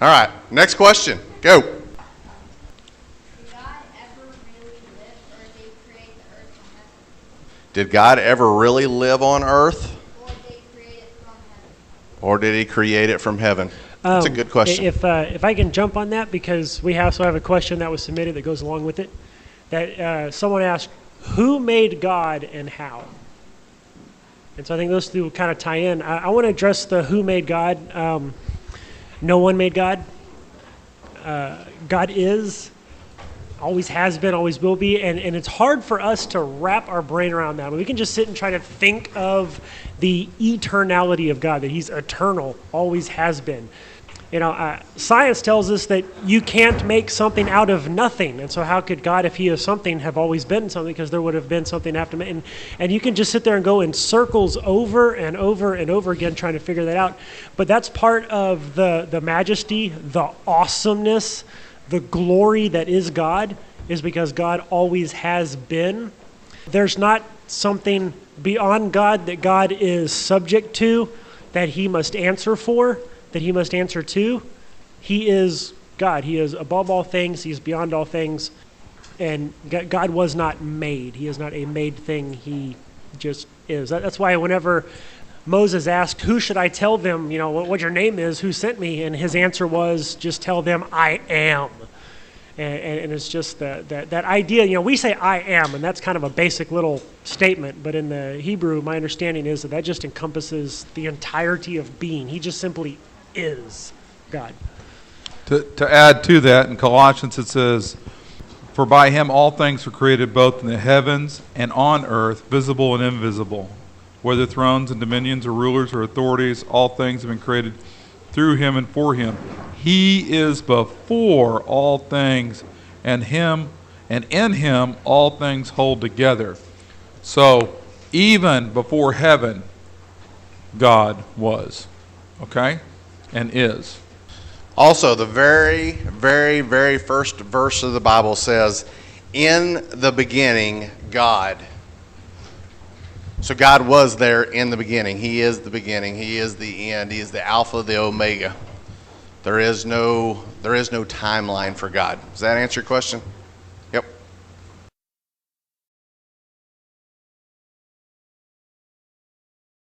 All right, next question. Go. Did God ever really live, or did he create the earth from heaven? Did God ever really live on earth? Or did he create it from heaven? Or did he create it from heaven? That's a good question. If I can jump on that, because we also have a question that was submitted that goes along with it. That someone asked, who made God and how? And so I think those two kind of tie in. I want to address the who made God. No one made God. God is, always has been, always will be, and it's hard for us to wrap our brain around that. We can just sit and try to think of the eternality of God, that he's eternal, always has been. Science tells us that you can't make something out of nothing. And so how could God, if he is something, have always been something? Because there would have been something after. And you can just sit there and go in circles over and over and over again trying to figure that out. But that's part of the majesty, the awesomeness, the glory that is God, is because God always has been. There's not something beyond God that God is subject to, that he must answer for, that he must answer to. He is God. He is above all things. He is beyond all things. And God was not made. He is not a made thing. He just is. That's why whenever Moses asked, who should I tell them, what your name is, who sent me? And his answer was, just tell them I am. And it's just that idea, we say I am, and that's kind of a basic little statement. But in the Hebrew, my understanding is that just encompasses the entirety of being. He just simply is God. To add to that, in Colossians it says, for by him all things were created, both in the heavens and on earth, visible and invisible. Whether thrones and dominions or rulers or authorities, all things have been created through him and for him. He is before all things, and in him all things hold together. So even before heaven, God was. Okay? And is. Also, the very, very, very first verse of the Bible says, in the beginning, God. So God was there in the beginning. He is the beginning. He is the end. He is the Alpha, the Omega. There is no timeline for God. Does that answer your question?